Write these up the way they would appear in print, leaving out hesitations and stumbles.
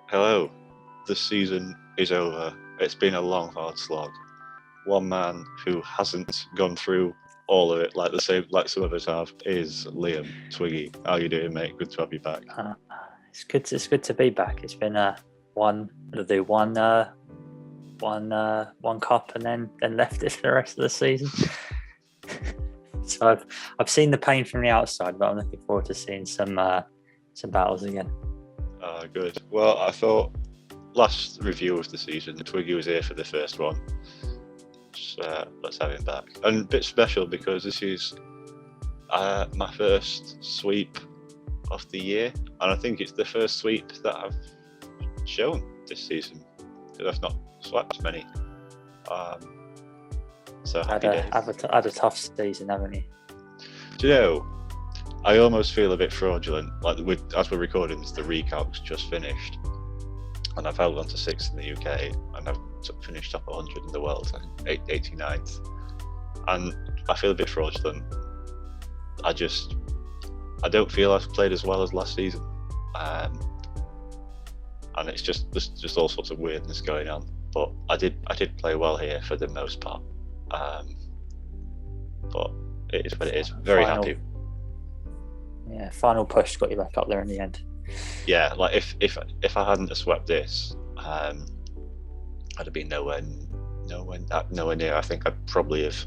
Hello, the season is over. It's been a long, hard slog. One man who hasn't gone through all of it like some of us have is Liam Twiggy. How you doing, mate? Good to have you back. It's good. It's good to be back. It's been one cup and then left it for the rest of the season. So I've seen the pain from the outside, but I'm looking forward to seeing some battles again. Good. Well, I thought last review of the season, Twiggy was here for the first one. So, let's have him back. And a bit special because this is my first sweep of the year, and I think it's the first sweep that I've shown this season because I've not swept many. So happy days. Had a tough season, haven't you? Do you know? I almost feel a bit fraudulent. Like as we're recording this, the recalc's just finished, and I've held on to 6th in the UK, and I've finished top 100 in the world, 89th, and I feel a bit fraudulent. I don't feel I've played as well as last season, and it's there's just all sorts of weirdness going on. But I did play well here for the most part. But it is what it is. Very happy. Yeah, final push got you back up there in the end. Yeah, like if I hadn't have swept this, I'd have been nowhere near. I think I'd probably have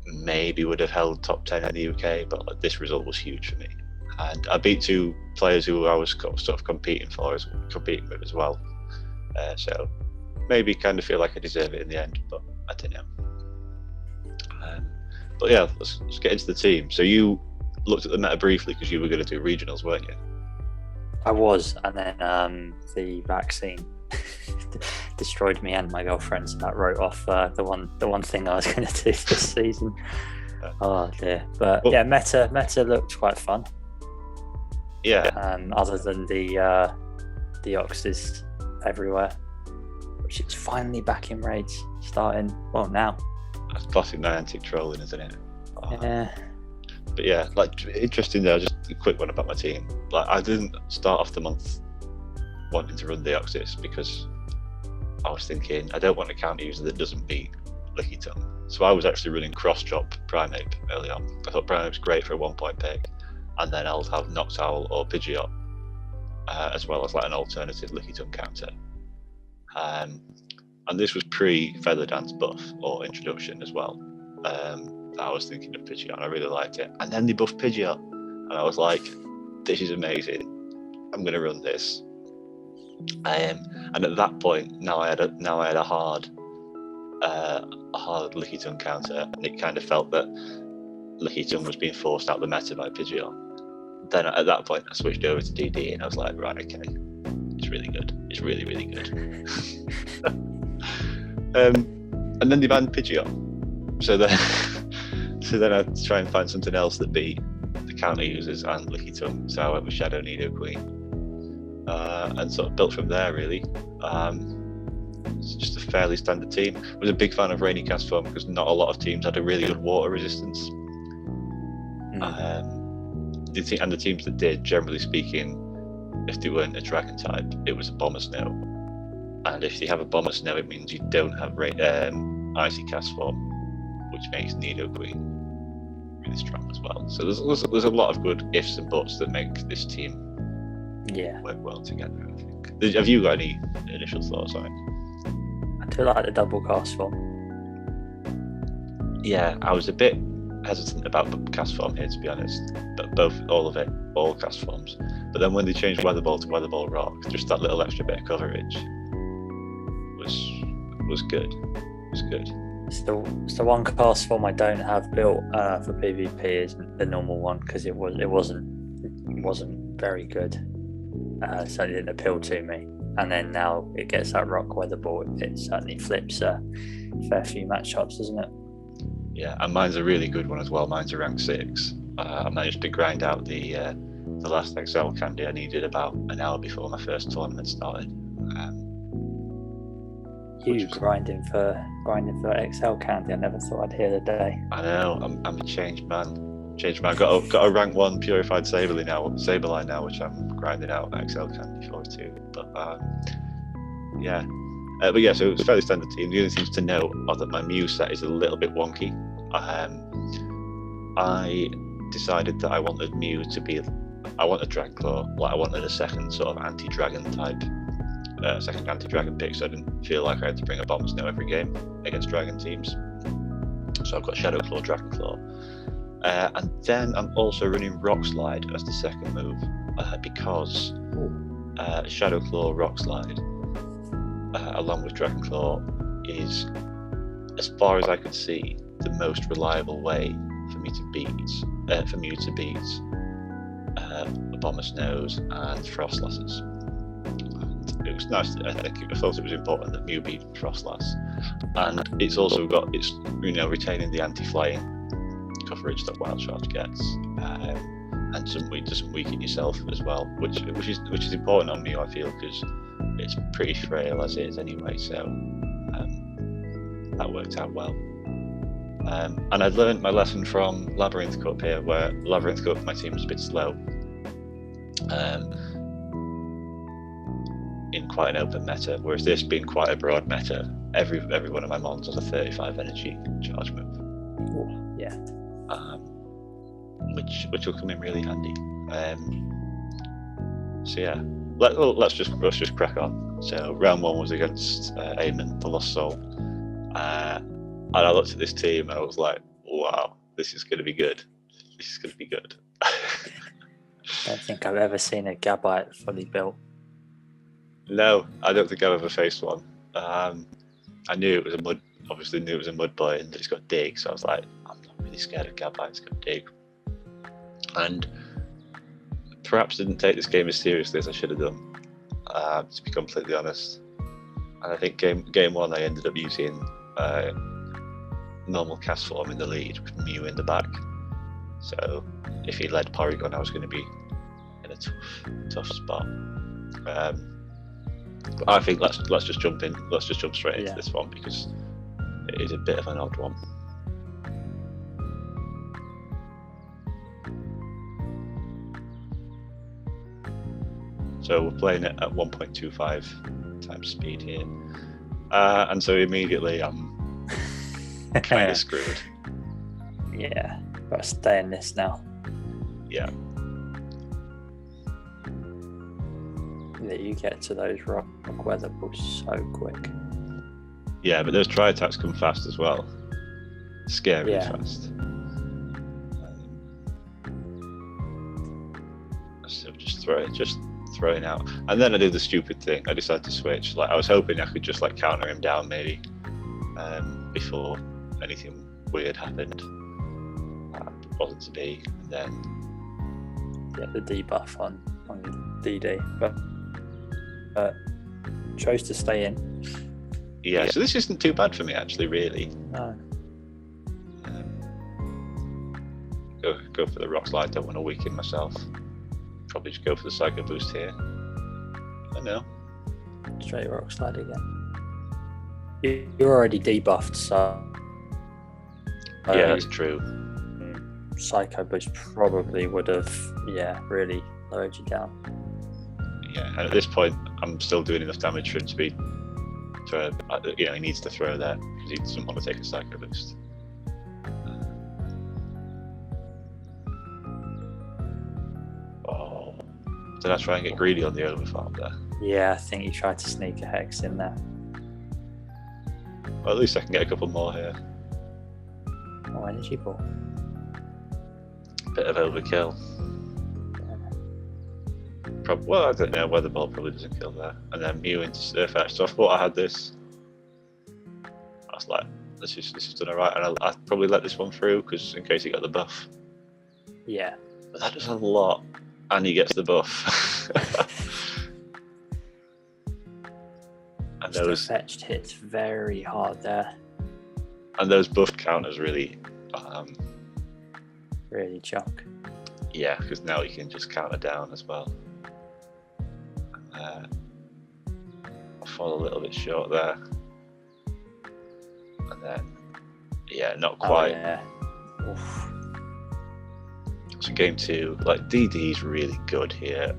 maybe would have held top 10 in the UK, but like, this result was huge for me, and I beat two players who I was sort of competing with as well. So maybe kind of feel like I deserve it in the end, but I don't know. But yeah, let's get into the team. So you looked at the meta briefly because you were going to do regionals, weren't you? I was, and then the vaccine destroyed me and my girlfriend, so that wrote off the one thing I was going to do this season. Oh dear! But well, yeah, meta looked quite fun. Yeah. Other than the Oxes everywhere, which is finally back in raids, starting now. That's classic Niantic trolling, isn't it? Yeah. But yeah, like interesting there. Just a quick one about my team. Like I didn't start off the month wanting to run the Oxys because I was thinking I don't want a counter user that doesn't beat Lickitung. So I was actually running cross drop Primeape early on. I thought Primeape's great for a 1-point pick, and then I'll have Noctowl or Pidgeot as well as like an alternative Lickitung counter. And this was pre-Feather Dance buff or introduction as well. I was thinking of Pidgeot and I really liked it. And then they buffed Pidgeot and I was like, this is amazing. I'm going to run this. And at that point, now I had a hard Lickitung counter, and it kind of felt that Lickitung was being forced out the meta by Pidgeot. Then at that point, I switched over to DD and I was like, right, okay, it's really good. It's really, really good. And then they banned Pidgeot. So then I had to try and find something else that beat the counter users and Lickitung. So I went with Shadow Nidoqueen. And sort of built from there, really. It's just a fairly standard team. I was a big fan of Rainy Cast Form because not a lot of teams had a really good water resistance. The teams that did, generally speaking, if they weren't a dragon type, it was a Bomber Snow. And if you have a Bomber Snow, it means you don't have Icy Cast Form, which makes Nidoqueen really strong as well. So there's a lot of good ifs and buts that make this team work well together, I think. Have you got any initial thoughts on it? I do like the double cast form. Yeah, I was a bit hesitant about the cast form here, to be honest. But all cast forms. But then when they changed Weather Ball to Weather Ball Rock, just that little extra bit of coverage was good. It was good. It's the one cast form I don't have built for PvP is the normal one because it wasn't very good. So it didn't appeal to me. And then now it gets that Rock Weather Ball. It certainly flips a fair few matchups, doesn't it? Yeah, and mine's a really good one as well. Mine's a rank 6. I managed to grind out the last XL candy I needed about an hour before my first tournament started. Grinding for XL candy. I never thought I'd hear the day. I know. I'm a changed man. changed my. Got a rank 1 purified Saberline now, which I'm grinding out XL candy for too. But yeah. But yeah, so it's a fairly standard team. The only things to note are that my Mew set is a little bit wonky. I decided that I wanted Mew to be. I wanted Dragonclaw, like I wanted a second sort of anti-dragon type, second anti-dragon pick, so I didn't feel like I had to bring a Bomb Snow every game against dragon teams. So I've got Shadowclaw, Dragonclaw. And then I'm also running Rock Slide as the second move, because Shadowclaw, Rock Slide, along with Dragonclaw, is, as far as I could see, the most reliable way for me to beat Bomber Snows and Frostlasses. And it was nice. I thought it was important that Mew beat Frostlass, and it's also got retaining the anti-flying coverage that Wild Charge gets, and doesn't weaken yourself as well, which is important on Mew, I feel, because it's pretty frail as is anyway. So that worked out well. And I'd learned my lesson from Labyrinth Cup here, where Labyrinth Cup my team was a bit slow. In quite an open meta, whereas this being quite a broad meta, every one of my mons has a 35 energy charge move. Ooh, yeah. Which will come in really handy. So yeah, let's just crack on. So round 1 was against Eamon, the Lost Soul, and I looked at this team and I was like, wow, this is going to be good. This is going to be good. I don't think I've ever seen a Gabite fully built. No, I don't think I've ever faced one. I knew it was a mud boy, and it's got dig, so I was like, I'm not really scared of Gabite, it's got dig. And perhaps didn't take this game as seriously as I should have done, to be completely honest. And I think game 1 I ended up using normal cast form in the lead with Mew in the back. So if he led Porygon, I was going to be in a tough spot. But I think let's just jump in. Let's just jump straight into this one, because it is a bit of an odd one. So we're playing it at 1.25 times speed here, and so immediately I'm kind of screwed. Yeah, gotta stay in this now. Yeah. That you get to those rock weather balls so quick. Yeah, but those tri-attacks come fast as well. Scary fast. So just throwing out. And then I did the stupid thing. I decided to switch. Like I was hoping I could just like counter him down maybe before anything weird happened. Wasn't to be. And then get the debuff on DD, but chose to stay in. Yeah, so this isn't too bad for me actually, really. No. Go for the Rock Slide, don't want to weaken myself. Probably just go for the Psycho Boost here. I don't know. Straight Rock Slide again. You're already debuffed, so... yeah, that's true. Psycho Boost probably would have, really lowered you down. Yeah, and at this point, I'm still doing enough damage for him to be... he needs to throw there, because he doesn't want to take a Psycho Boost. Did I try and get greedy on the overfarm there? Yeah, I think you tried to sneak a Hex in there. Well, at least I can get a couple more here. Oh, energy ball. Bit of overkill. Yeah. Well, I don't know. Weather Ball probably doesn't kill there. And then Mew into Surf Edge. So I thought I had this. I was like, this is done alright. And I probably let this one through, because in case he got the buff. Yeah. But that does a lot. And he gets the buff. And those fetched hits very hard there. And those buff counters really chunk. Yeah, because now you can just counter down as well. I fall a little bit short there. And then, not quite. Oh, yeah. Oof. for game 2, like DD's really good here.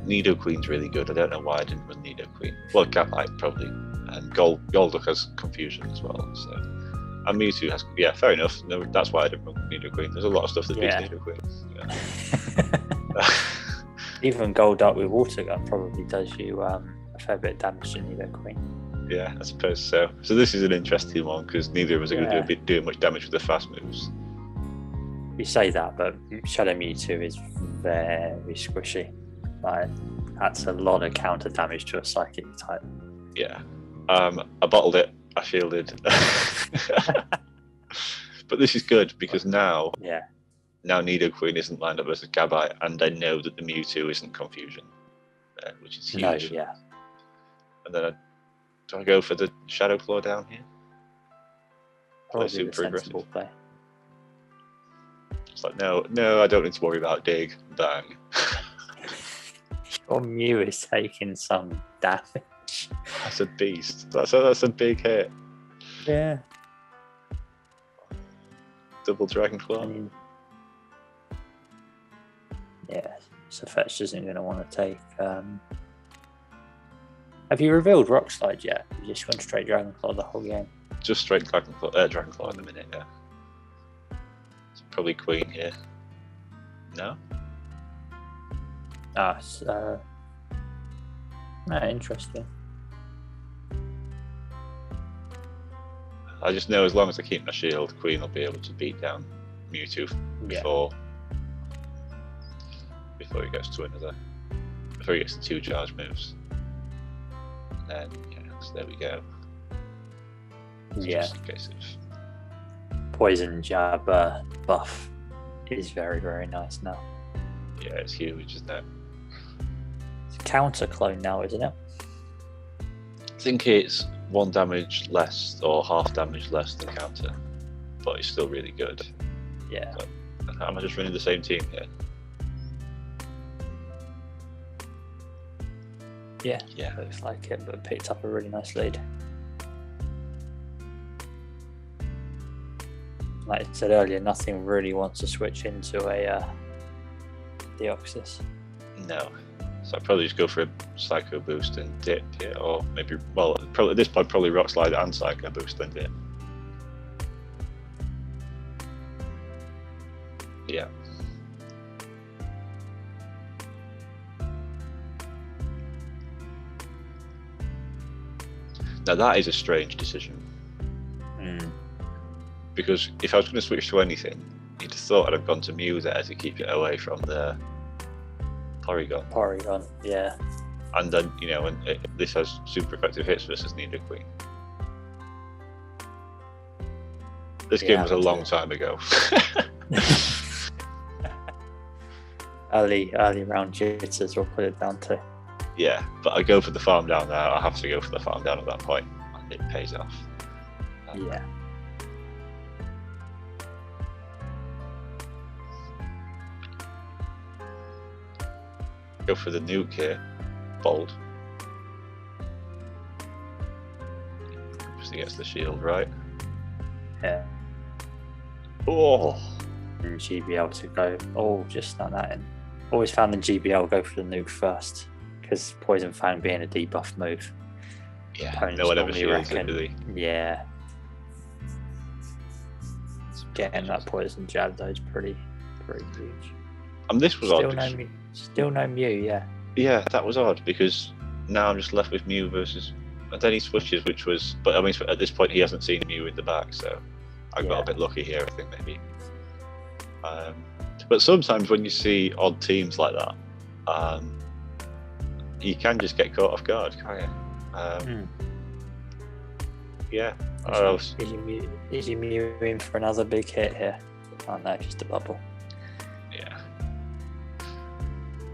Nidoqueen's really good. I don't know why I didn't run Nidoqueen. Well, Gabite probably, and Golduck has confusion as well. So, and Mewtwo has, yeah, fair enough. No, that's why I didn't run Nidoqueen. There's a lot of stuff that beats Nidoqueen. Yeah. Even Golduck with Water Gun probably does you a fair bit of damage to Nidoqueen. Yeah, I suppose so. So this is an interesting one because neither of us are going to do much damage with the fast moves. You say that, but Shadow Mewtwo is very squishy. Like, that's a lot of counter damage to a psychic type. Yeah. I bottled it. I shielded. But this is good because now Nidoqueen isn't lined up as a Gabite, and I know that the Mewtwo isn't confusion, which is huge. No, yeah. And then do I go for the Shadow Claw down here? Probably super sensible play. It's like, no, I don't need to worry about dig. Bang. Your Mew is taking some damage. That's a beast. That's a big hit. Yeah. Double Dragon Claw. Yeah, so Fetch isn't going to want to take. Have you revealed Rock Slide yet? You just gone straight Dragon Claw the whole game? Just straight Dragon Claw in a minute, yeah. It's probably Queen here. No? Interesting. I just know as long as I keep my shield, Queen will be able to beat down Mewtwo before he gets to before he gets to 2 charge moves. And then, so there we go. It's just a case of Poison Jab buff is very, very nice now. Yeah, it's huge, isn't it? It's a counter clone now, isn't it? I think it's 1 damage less or half damage less than counter, but it's still really good. Yeah. So, am I just running the same team here? Yeah, looks like it, but picked up a really nice lead. Like I said earlier, nothing really wants to switch into a Deoxys. No. So I'd probably just go for a Psycho Boost and dip here, or maybe, well, probably at this point, probably Rock Slide and Psycho Boost and dip. Yeah. Now that is a strange decision. Because if I was going to switch to anything, you'd have thought I'd have gone to Mew there to keep it away from the Porygon. Yeah. And then, this has super effective hits versus Nidoqueen. This game was a long time ago. early round jitters, we'll put it down to. Yeah, but I go for the farm down there. I have to go for the farm down at that point, and it pays off. Yeah. Go for the nuke here. Bold. Just gets the shield, right? Yeah. Oh! And GBL to go. Oh, just stun that in. Always found the GBL go for the nuke first, because Poison Fang being a debuff move. Yeah, no one ever shields it, do they? Yeah. Getting that Poison Jab though is pretty huge. And this was odd. Still no Mew, yeah. Yeah, that was odd because now I'm just left with Mew versus. And then he switches, but I mean, at this point he hasn't seen Mew in the back, so I got a bit lucky here, I think maybe. But sometimes when you see odd teams like that, you can just get caught off guard, can't you? Yeah. Is your Mew in for another big hit here? Oh no, just a bubble. Yeah.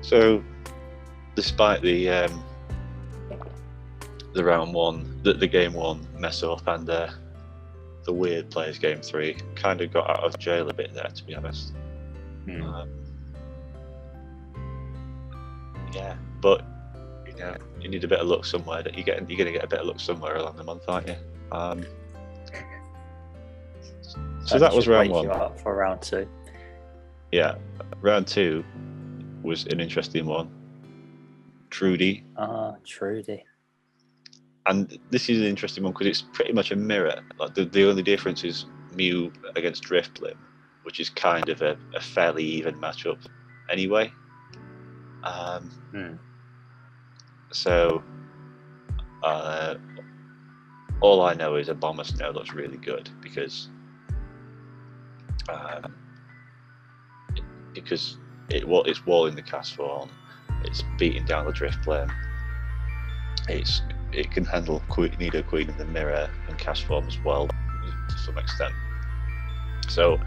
So, despite the round 1, the game 1 mess up and the weird players game 3, kind of got out of jail a bit there, to be honest. Yeah, but you need a bit of luck somewhere. You're going to get a bit of luck somewhere along the month, aren't you? So that was round 1. Up for round 2. Yeah, round 2 was an interesting one. Trudy. Trudy. And this is an interesting one because it's pretty much a mirror. Like the only difference is Mew against Drifblim, which is kind of a fairly even matchup anyway. So all I know is a Bomber Snow looks really good because it's walling the cast form, it's beating down the Drifblim, it can handle Nidoqueen in the mirror and cast form as well to some extent. So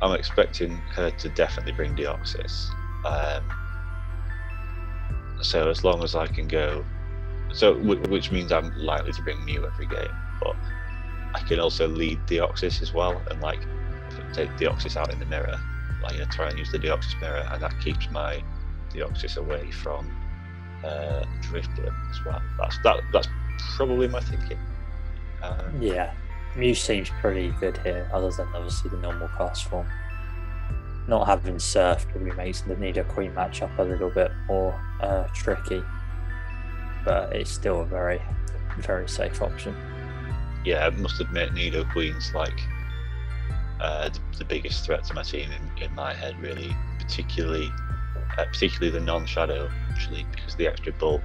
I'm expecting her to definitely bring Deoxys. So as long as I can go, which means I'm likely to bring Mew every game, but I can also lead Deoxys as well, and like take Deoxys out in the mirror, like try and use the Deoxys mirror, and that keeps my Deoxys away from Drifblim as well. That's probably my thinking. Yeah, Mew seems pretty good here, other than obviously the normal cast form. Not having Surf probably makes the Nidoqueen matchup a little bit more tricky, but it's still a very, very safe option. Yeah, I must admit Nidoqueen's like the biggest threat to my team in my head, really, particularly the non-shadow, actually, because the extra bulk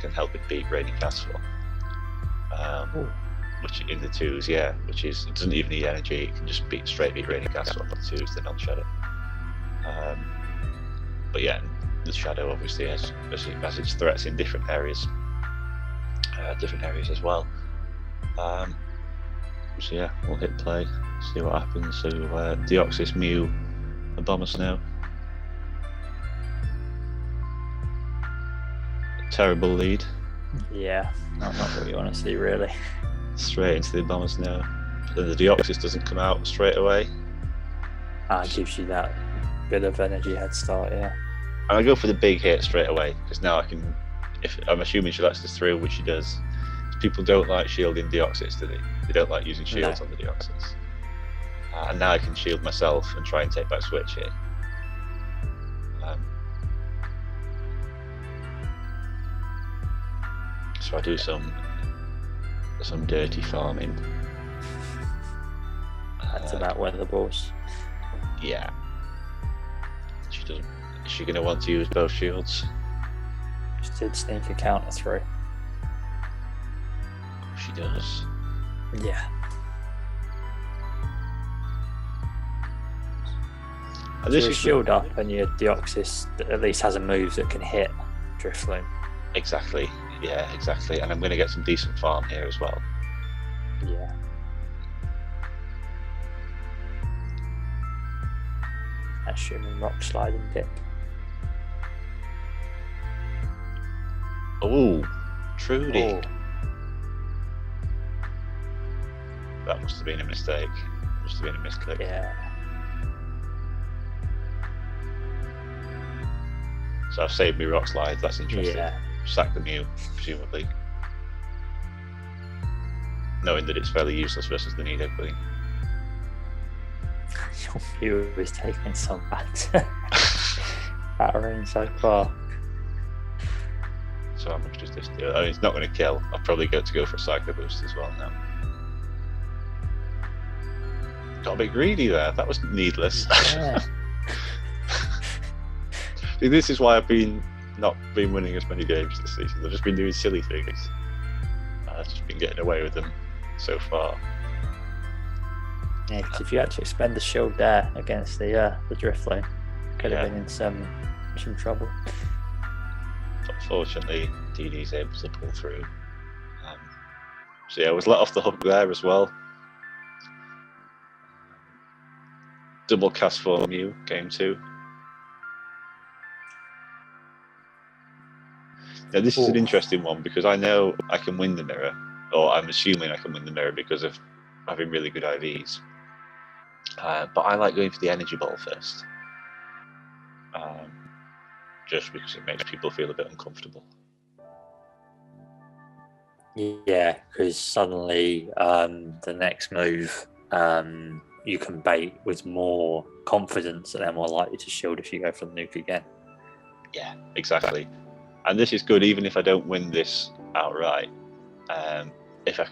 can help it beat Rainy Castle. Which in the 2s, which is, it doesn't even need energy, it can just straight beat Rainy Castle on the 2s, the non-shadow. But yeah, the shadow obviously has its threats in different areas as well. So yeah, we'll hit play, see what happens. So Deoxys, Mew, and Bomber Snow. Terrible lead. Yeah, not what you want to see, really. Straight into the Bomber Snow. Then the Deoxys doesn't come out straight away. Gives you that bit of energy head start, yeah. And I go for the big hit straight away, because now I can, if I'm assuming she lets us through, which she does. People don't like shielding Deoxys, do they? They don't like using shields on the Deoxys. And now I can shield myself and try and take back Switch here. So I do some dirty farming. That's about weather balls. Yeah. She doesn't. Is she going to want to use both shields? She did sneak a counter through. She does. Yeah. And this is shield up, and your Deoxys at least has a move that can hit Drifloon. Exactly. Yeah, exactly. And I'm going to get some decent farm here as well. Yeah. Assuming rock sliding dip. Oh, Trudy. Oh. That must have been a mistake. Must have been a misclick. Yeah. So I've saved me rock slides. That's interesting. Yeah. Sack the Mew, presumably. Knowing that it's fairly useless versus the Nidoqueen. Your Mew is taking some battering so far. So how much does this do? I mean, it's not going to kill. I'll probably get to go for a Psycho Boost as well now. Got a bit greedy there. That was needless. Yeah. See, this is why I've not been winning as many games this season. I've just been doing silly things. I've just been getting away with them so far. Yeah, because if you actually expend the shield there against the Drifloon, could have been in some trouble. But fortunately, DD's able to pull through. So yeah, I was let off the hook there as well. Double cast for Mew, game 2. Now this is an interesting one because I know I can win the mirror, or I'm assuming I can win the mirror because of having really good IVs. But I like going for the energy ball first, just because it makes people feel a bit uncomfortable. Yeah, because suddenly the next move you can bait with more confidence, and they're more likely to shield if you go for the nuke again. Yeah, exactly. And this is good even if I don't win this outright. If I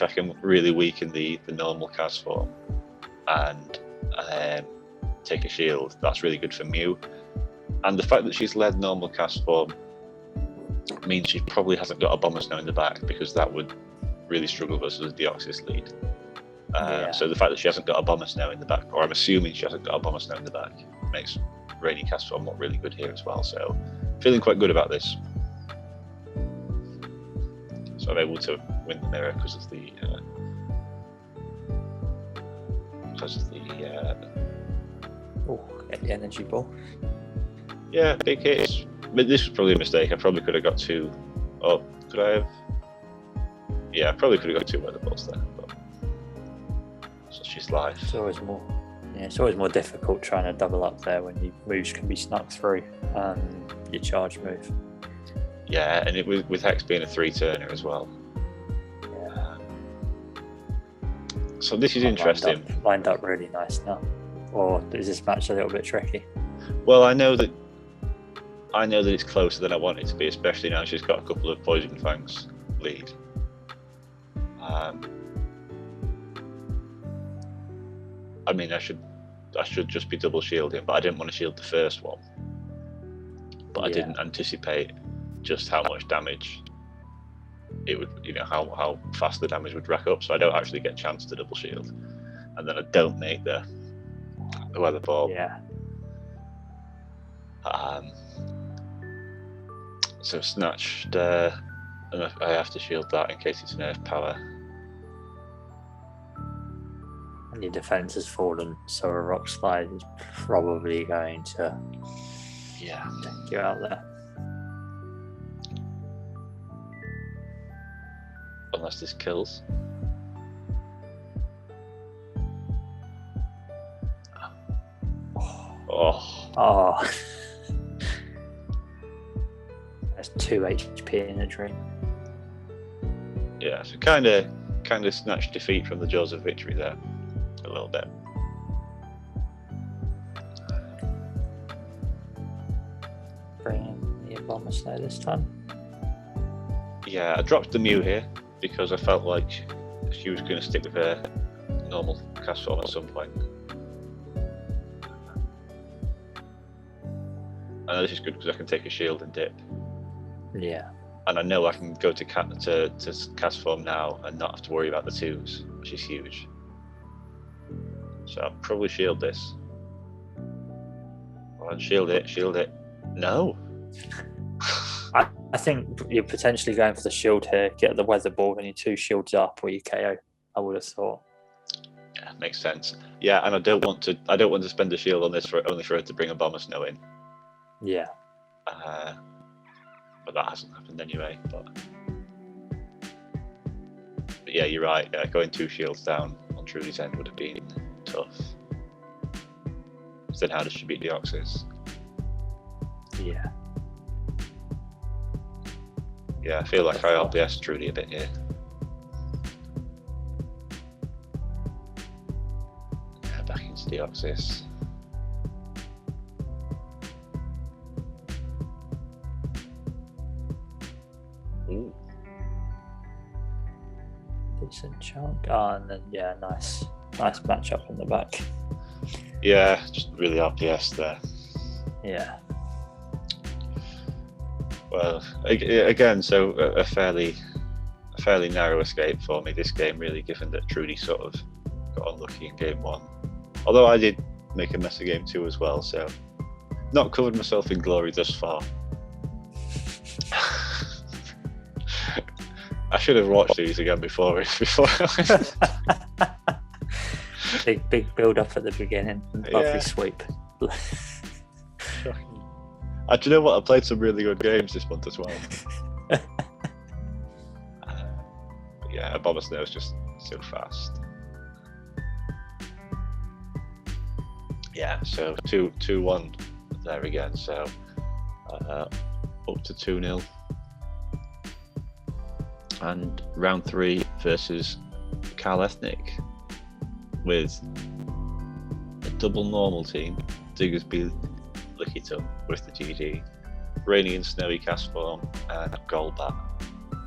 can really weaken the normal cast form and take a shield, that's really good for Mew. And the fact that she's led normal cast form means she probably hasn't got a Bomber Snow in the back, because that would really struggle versus the Deoxys lead. So the fact that she hasn't got a Bomber Snow in the back, or I'm assuming she hasn't got a Bomber Snow in the back, makes Rainy cast form look really good here as well. So feeling quite good about this. So I'm able to win the mirror because of the get the energy ball. Yeah, big hits. But this was probably a mistake. I probably could have got two. Oh, could I have? Yeah, I probably could have got two weather balls there. But so she's life. It's always more difficult trying to double up there when your moves can be snuck through your charge move. Yeah, and with Hex being a 3-turner as well. Yeah. So this is interesting. Lined up really nice now. Or is this match a little bit tricky? Well, I know that it's closer than I want it to be, especially now she's got a couple of Poison Fangs lead. I mean, I should just be double shielding, but I didn't want to shield the first one. But I didn't anticipate just how much damage it would, how fast the damage would rack up. So I don't actually get a chance to double shield, and then I don't make the weather ball. Yeah. So snatched, and I have to shield that in case it's nerf power. And your defense has fallen, so a rock slide is probably going to take you out there. Unless this kills. Oh. That's 2 HP in a dream. Yeah, so kind of snatched defeat from the jaws of victory there, a little bit. Bring in the Bomber Snow this time. Yeah, I dropped the Mew here because I felt like she was going to stick with her normal cast form at some point. And this is good because I can take a shield and dip. Yeah. And I know I can go to cast form now and not have to worry about the twos, which is huge. So I'll probably shield this. Well, shield it. No. I think you're potentially going for the shield here. Get the weather ball and your 2 shields up, or you KO. I would have thought. Yeah, makes sense. Yeah, and I don't want to spend the shield on this only for her to bring a Bomber Snow in. Yeah. But that hasn't happened anyway. But yeah, you're right. Yeah, going 2 shields down on Trudy's end would have been tough. So then how does she beat the Deoxys? Yeah. Yeah, I feel like I RBS Trudy a bit here. Yeah, back into the Deoxys. Ooh. Decent chunk. And then nice matchup in the back. Yeah, just really RPS there. Yeah. Well, again, so a fairly narrow escape for me this game, really, given that Trudy sort of got unlucky in game 1. Although I did make a mess of game 2 as well, so not covered myself in glory thus far. I should have watched these again before. Big build up at the beginning, lovely sweep. Do you know what? I played some really good games this month as well. Yeah, Bomber Snow is just so fast. Yeah, so 2-1 there again. So up to 2-0. And round 3 versus Carl Ethnic with double normal team, Diggersby, Lickitung with the GG, Rainy and Snowy Castform, and Golbat.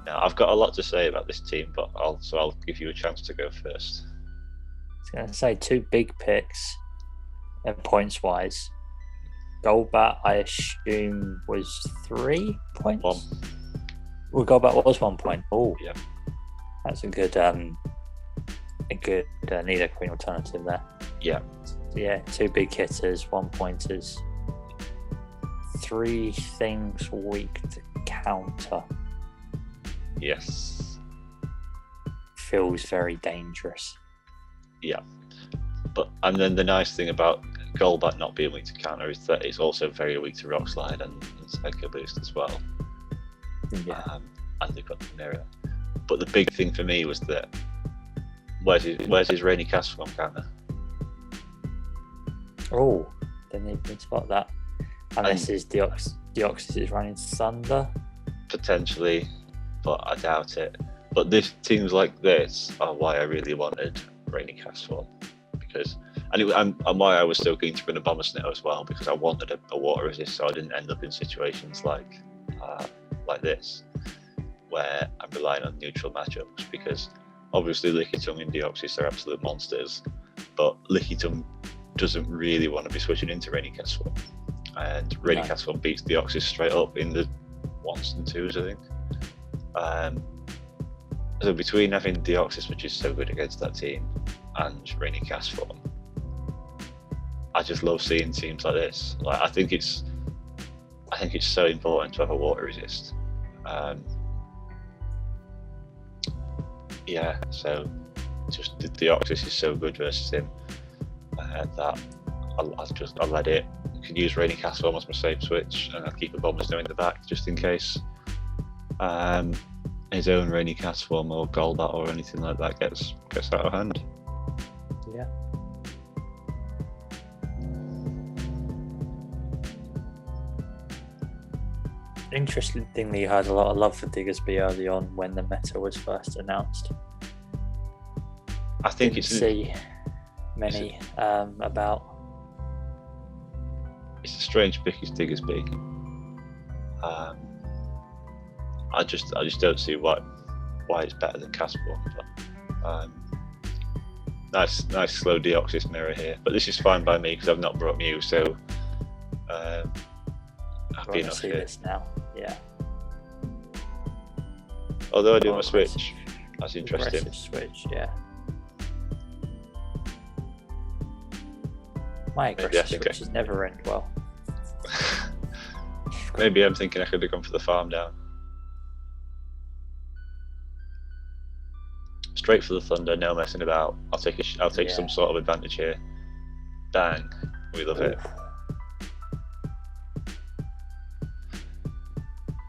Now, I've got a lot to say about this team, but I'll give you a chance to go first. I was going to say 2 big picks, points-wise. Golbat, I assume, was 3 points? 1. Well, Golbat was 1 point. Oh, Yeah. That's a good Nido Queen alternative there. Yeah. Yeah, 2 big hitters, 1 pointers. 3 things weak to counter. Yes. Feels very dangerous. Yeah. And then the nice thing about Golbat not being weak to counter is that it's also very weak to Rock Slide and Psycho Boost as well. Yeah. And they've got the mirror. But the big thing for me was that where's his Rainy Castform counter? Oh, didn't even spot that. Unless his Deoxys is running Thunder. Potentially, but I doubt it. But teams like this are why I really wanted Rainy Castform, and why I was still keen to bring a Bomber Snow as well, because I wanted a water resist, so I didn't end up in situations like this, where I'm relying on neutral matchups. Because obviously Lickitung and Deoxys are absolute monsters, but Lickitung doesn't really want to be switching into Rainy Castform, and Rainy Castform beats Deoxys straight up in the 1s and 2s, I think. So between having Deoxys, which is so good against that team, and Rainy Castform, I just love seeing teams like this. Like, I think it's so important to have a water resist. Yeah, so just the Deoxys is so good versus him that I'll let it. I can use Rainy Castform as my safe switch, and I'll keep a Bomber Snow in the back just in case his own Rainy Castform or Golbat or anything like that gets out of hand. Yeah. Interestingly, you had a lot of love for Diggersby early on when the meta was first announced. I think Didn't see many about. It's a strange pick, is Diggersby. I just don't see why it's better than Castform. But nice slow Deoxys mirror here. But this is fine by me because I've not brought Mew, so happy enough see here. This now, yeah. Although I do my switch, that's interesting. Aggressive switch, yeah. My aggressive switch has never end well. Maybe I'm thinking I could have gone for the farm down. Straight for the Thunder, no messing about. I'll take some sort of advantage here. Bang, we love it.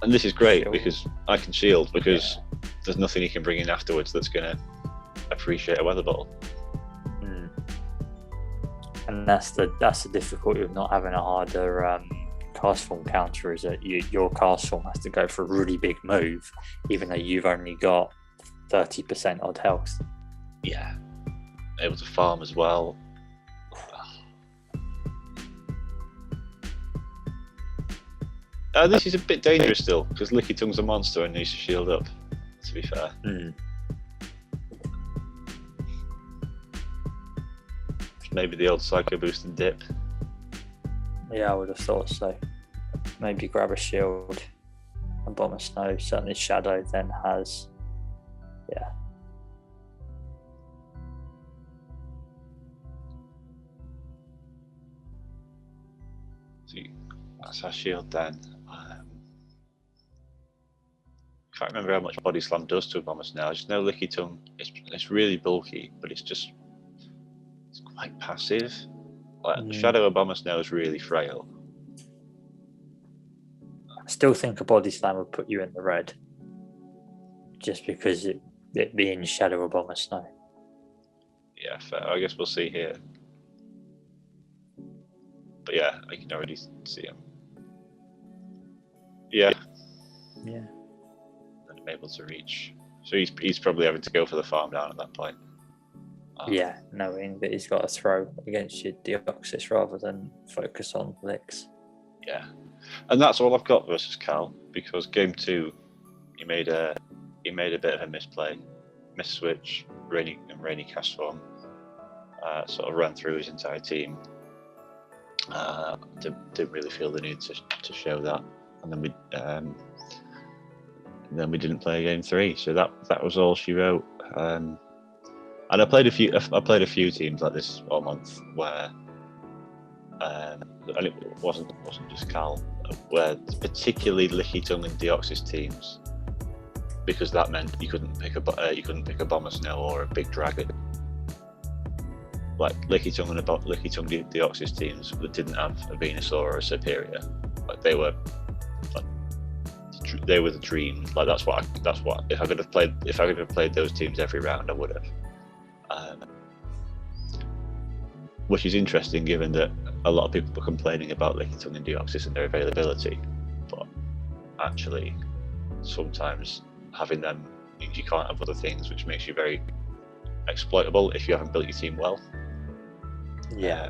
And this is great because I can shield, because there's nothing he can bring in afterwards that's going to appreciate a weather bottle. And that's the difficulty of not having a harder Castform counter, is that your Castform has to go for a really big move, even though you've only got 30% odd health. Yeah, able to farm as well. This is a bit dangerous still, because Lickiting's a monster and needs to shield up, to be fair. Maybe the old Psycho Boost and dip. Yeah, I would have thought so. Maybe grab a shield and Bomber Snow. Certainly Shadow then has... Yeah. See, that's our shield then. Can't remember how much Body Slam does to a Bomber Snow. I just know Lickitung, it's really bulky, but it's quite passive. Like Shadow of Bomber Snow is really frail. I still think a Body Slam would put you in the red, just because it being Shadow of Bomber Snow. Yeah, fair. I guess we'll see here. But yeah, I can already see him. Yeah. Yeah. And I'm able to reach. So he's probably having to go for the farm down at that point. Yeah, knowing that he's got to throw against your Deoxys rather than focus on licks. Yeah, and that's all I've got versus Cal, because game 2, he made a bit of a misplay, miss switch, rainy cast form, sort of ran through his entire team. Didn't really feel the need to show that, and then we didn't play game 3, so that was all she wrote. And I played a few teams like this all month where, and it wasn't just Cal, where particularly Licky Tongue and Deoxys teams, because that meant you couldn't pick a Bomber Snow or a Big Dragon. Like Licky Tongue Deoxys teams that didn't have a Venusaur or a Superior, like they were the dream. Like that's what if I could have played those teams every round, I would have. Which is interesting, given that a lot of people were complaining about Licky Tongue and Deoxys and their availability, but actually, sometimes having them means you can't have other things, which makes you very exploitable if you haven't built your team well. Yeah.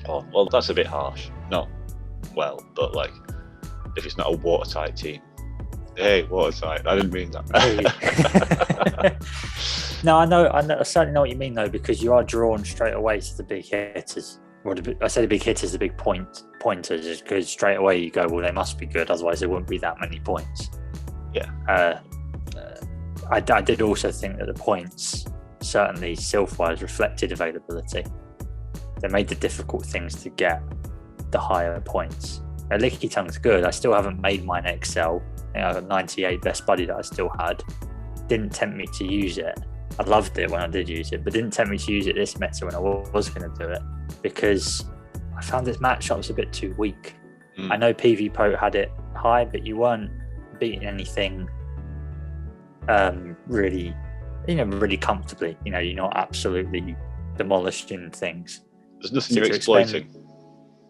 Well, that's a bit harsh. Not well, but like if it's not a watertight team. Hey, watertight. I didn't mean that. No, I know. I certainly know what you mean, though, because you are drawn straight away to the big hitters. I say the big hitters, the big pointers, is because straight away you go, well, they must be good, otherwise there wouldn't be that many points. Yeah. I did also think that the points, certainly Silph-wise, reflected availability. They made the difficult things to get the higher points. Now, Licky Tongue's good. I still haven't made mine Excel. I got 98 best buddy that I still had. Didn't tempt me to use it. I loved it when I did use it, but didn't tempt me to use it this meta when I was going to do it, because I found this matchup was a bit too weak. I know PV Pro had it high, but you weren't beating anything really comfortably. You're not absolutely demolishing things. There's nothing you're exploiting.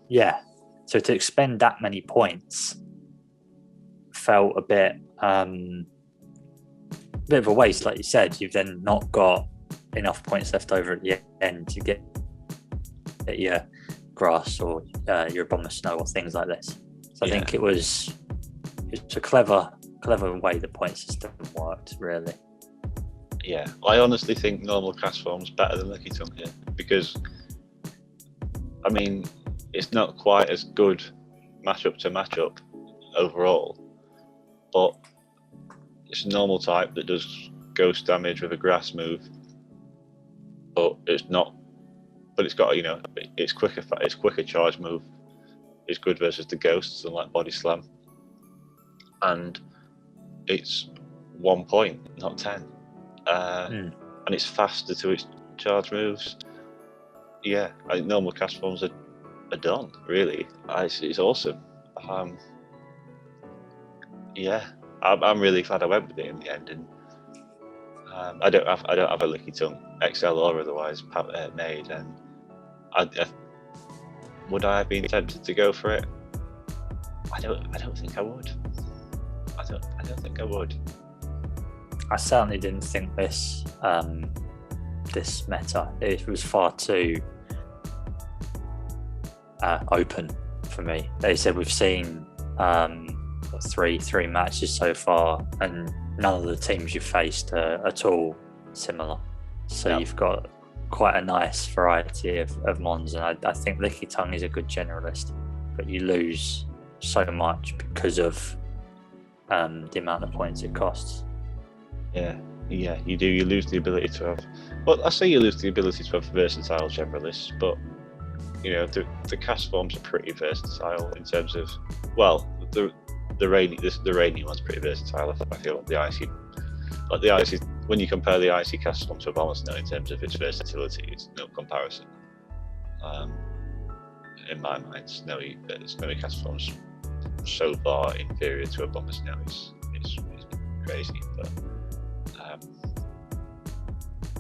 Yeah. So to expend that many points felt a bit of a waste, like you said. You've then not got enough points left over at the end to get your grass or your Bomber Snow or things like this. So I think it was a clever way the point system worked, really. Yeah, I honestly think normal cast form's better than Licky Tongue here, because I mean it's not quite as good matchup to matchup overall, but it's a normal type that does ghost damage with a grass move, but it's got it's quicker charge move. It's good versus the ghosts, unlike Body Slam, and it's 1 point, not 10, and it's faster to its charge moves. Yeah, I think normal cast forms are done. Really, it's awesome. Yeah, I'm really glad I went with it in the end, and I don't have a Licky Tongue XL or otherwise made, and would I have been tempted to go for it? I don't think I would. I don't think I would. I certainly didn't think this meta, it was far too open for me. They said we've seen three matches so far, and none of the teams you've faced are at all similar. So you've got quite a nice variety of mons, and I think Licky Tongue is a good generalist, but you lose so much because of the amount of points it costs. Yeah, you do. You lose the ability to have. Well, I say you lose the ability to have versatile generalists, but the cast forms are pretty versatile in terms of, well, the rainy one's pretty versatile. I feel the icy, when you compare the icy cast form to a Bomber Snow in terms of its versatility, it's no comparison. In my mind, snowy cast forms so far inferior to a Bomber Snow. It's crazy, but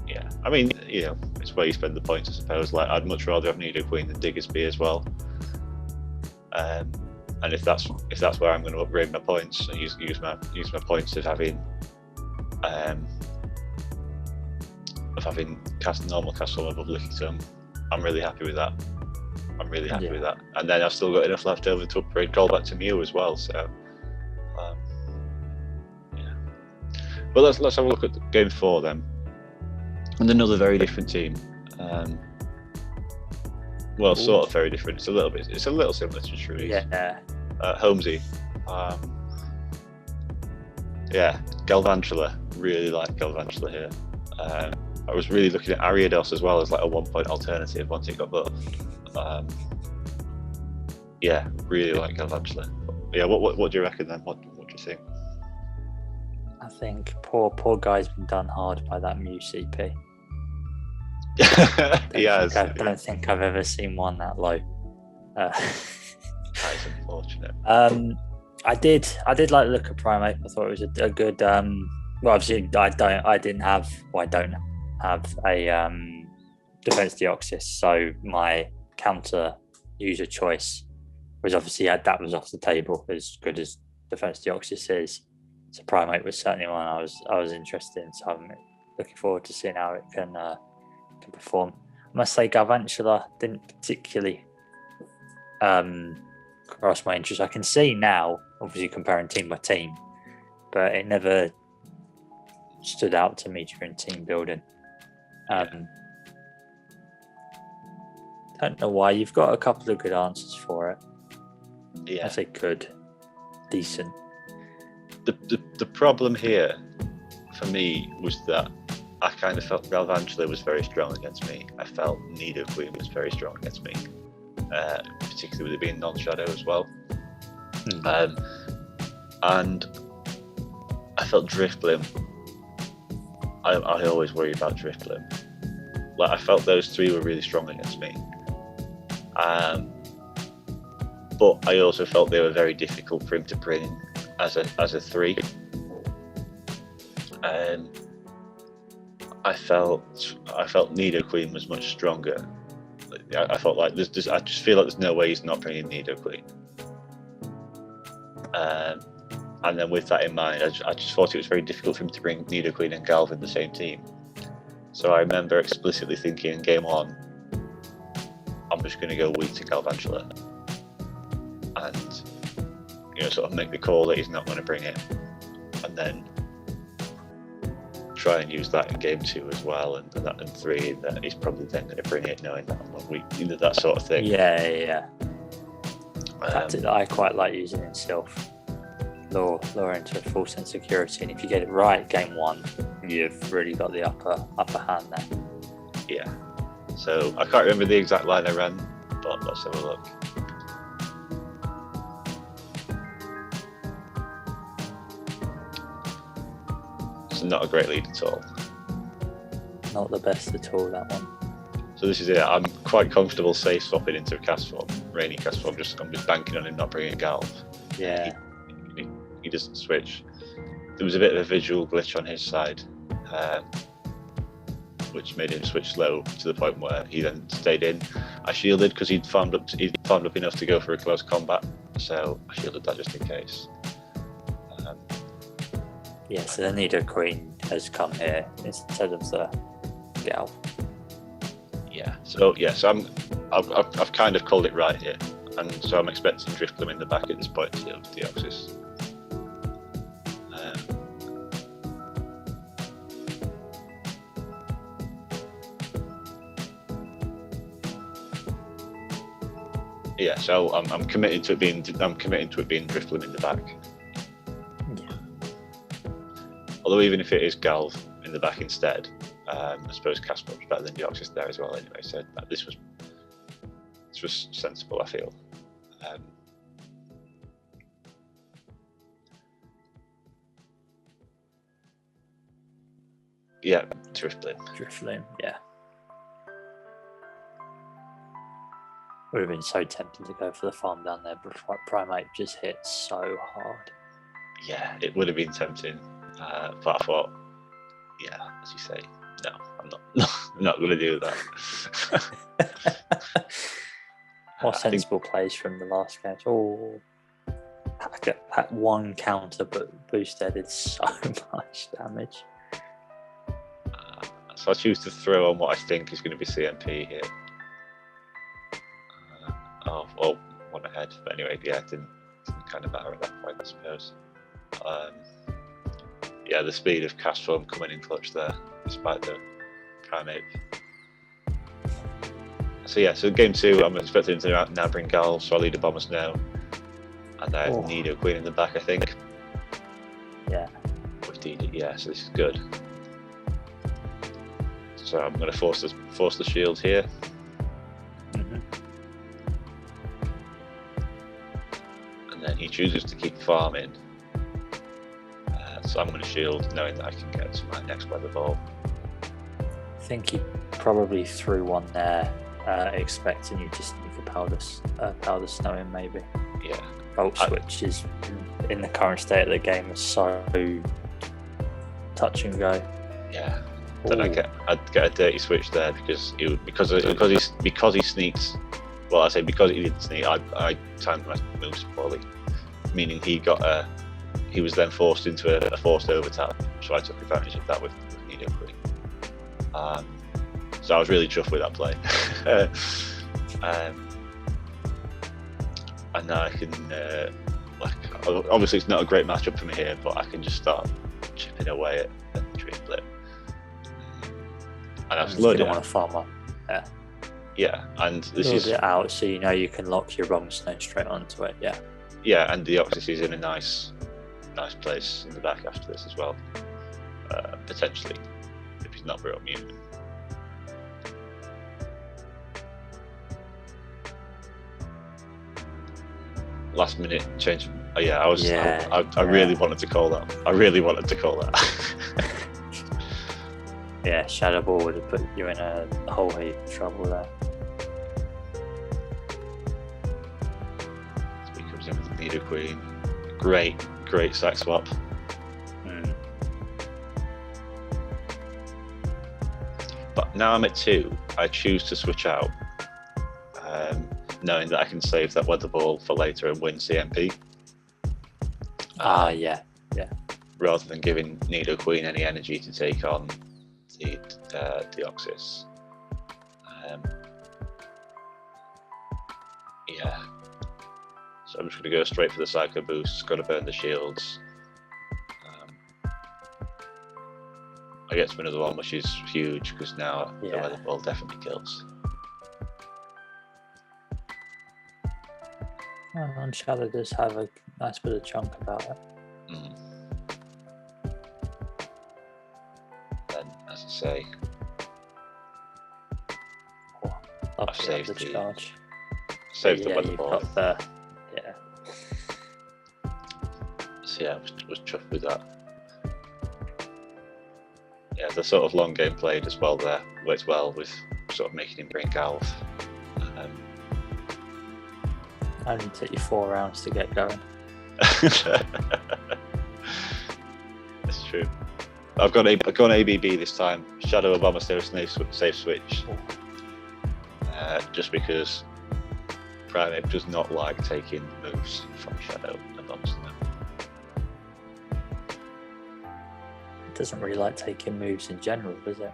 yeah. I mean, it's where you spend the points, I suppose. Like, I'd much rather have Nidoqueen than Diggersby as well. And if that's where I'm going to upgrade my points and use my points of having of having normal cast form above Lickitung. I'm really happy with that. I'm really happy with that. And then I've still got enough left over to upgrade Golbat to Mew as well. So, yeah. But let's have a look at game 4 then. And another very different team. Well, sort of very different. It's a little similar to Shrews. Yeah. Holmesy. Yeah, Galvantula. Really like Galvantula here. I was really looking at Ariados as well as like a 1-point alternative once it got buffed. Yeah, really like Galvantula. Yeah, what do you reckon then? What do you think? I think poor guy's been done hard by that Mew CP. I don't think I've ever seen one that low. That is unfortunate. I did like the look at Primeape. I thought it was a good. Well, obviously, I don't have a Defense Deoxys, so my counter user choice was obviously that was off the table. As good as Defense Deoxys is, so Primeape was certainly one I was interested in. So I'm looking forward to seeing how it can perform. I must say, Galvantula didn't particularly cross my interest. I can see now, obviously comparing team by team, but it never stood out to me during team building. Don't know why. You've got a couple of good answers for it. Yeah, I say good, decent. The problem here for me was that I kind of felt Galvantula was very strong against me. I felt Nidoqueen was very strong against me, particularly with it being non-shadow as well. And I felt Drifblim. I always worry about Drifblim. Like I felt those 3 were really strong against me. But I also felt they were very difficult for him to bring as a 3. I felt Nidoqueen was much stronger. I felt like I just feel like there's no way he's not bringing Nidoqueen. And then with that in mind, I just thought it was very difficult for him to bring Nidoqueen and Galv in the same team. So I remember explicitly thinking in game 1, I'm just going to go weak to Galvantula, and sort of make the call that he's not going to bring it, and then try and use that in game 2 as well, and 3 that he's probably then going to bring it, knowing that I'm not weak, that sort of thing. Yeah. Tactic that I quite like using in Silph. Lure into a full sense of security, and if you get it right game 1, you've really got the upper hand there. Yeah. So I can't remember the exact line I ran, but let's have a look. It's not a great lead at all. Not the best at all, that one. So this is it. I'm quite comfortable safe swapping into a cast form, rainy cast form. I'm just banking on him not bringing a Galv. Yeah. He doesn't switch. There was a bit of a visual glitch on his side, which made him switch slow to the point where he then stayed in. I shielded because he'd farmed up enough to go for a close combat, so I shielded that just in case. So the Nidoqueen has come here instead of the Gal. So I've kind of called it right here, and so I'm expecting Drifblim in the back at this point to Deoxys. So I'm committing to it being Drifblim in the back. Yeah. Although even if it is Galv in the back instead, I suppose Casper's better than Deoxys there as well anyway. So this was sensible, I feel. Drifblim, yeah. Would have been so tempting to go for the farm down there, but Primeape just hit so hard. Yeah, it would have been tempting, but I thought, as you say, no, I'm not going to do that. More sensible plays from the last game. Oh, that one counter boost did so much damage. So I choose to throw on what I think is going to be CMP here. Well, one ahead. But anyway, yeah, it didn't kind of matter at that point, I suppose. Yeah, the speed of cast form coming in clutch there, despite the Primeape. So yeah, so game 2, I'm expecting to now bring Gal, so I lead the Bombers now. And I have Nidoqueen in the back, I think. Yeah. Yeah, so this is good. So I'm going to force the shield here. And then he chooses to keep farming. So I'm going to shield, knowing that I can get to my next weather ball. I think he probably threw one there, expecting you to sneak a powder snow in, maybe. Yeah. Volt switch is in the current state of the game is so touch and go. Yeah. Then I'd get a dirty switch there because he sneaked. Well, I say because he didn't sneak, I timed my moves poorly, meaning he was then forced into a forced overtap. So I took advantage of that with Nidoqueen. So I was really chuffed with that play. And now I can, obviously it's not a great matchup for me here, but I can just start chipping away at the Tree Flip. And I've loaded it. Want to farm up. Yeah. Yeah, and this load is it out so you know you can lock your Bomb Snow straight onto it. Yeah. Yeah, and Deoxys is in a nice place in the back after this as well, potentially, if he's not real mutant. Last minute change. I really wanted to call that. Yeah, Shadow Ball would have put you in a whole heap of trouble there. So he comes in with the Nidoqueen. Great sack swap. But now I'm at 2. I choose to switch out, knowing that I can save that weather ball for later and win CMP. Yeah. Rather than giving Nidoqueen any energy to take on the Deoxys. Yeah. So I'm just going to go straight for the Psycho Boost. Got to burn the shields. I get to another one, which is huge because now the weather ball definitely kills. And Shadow does have a nice bit of chunk about it. Then, as I say, I've saved the charge. Saved the weather ball. Yeah. So yeah, I was chuffed with that. Yeah, the sort of long game played as well there worked well with sort of making him bring Galv. Only took you 4 rounds to get going. That's true. I've gone ABB this time. Shadow Abomasnow safe switch. Just because Primeape does not like taking moves from Shadow Abomasnow. It doesn't really like taking moves in general, does it?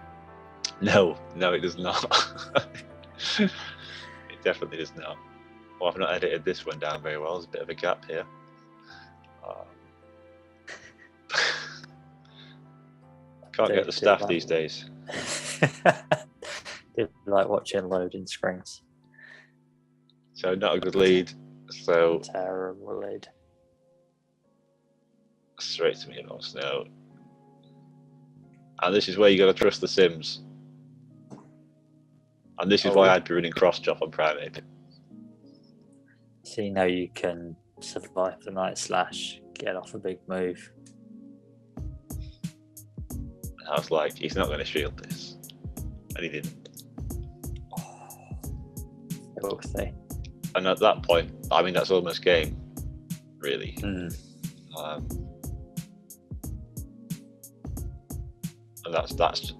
No, it does not. It definitely does not. Well, I've not edited this one down very well. There's a bit of a gap here. Can't get the staff these days. They like watching loading screens. So not a good lead. So terrible lead. Straight to me on Snow. And this is where you got to trust the Sims. And this is why I'd be running cross chop on Primeape. So you know you can survive the Night Slash, get off a big move. I was like, he's not going to shield this. And he didn't. We'll see. And at that point, I mean, that's almost game, really. And that's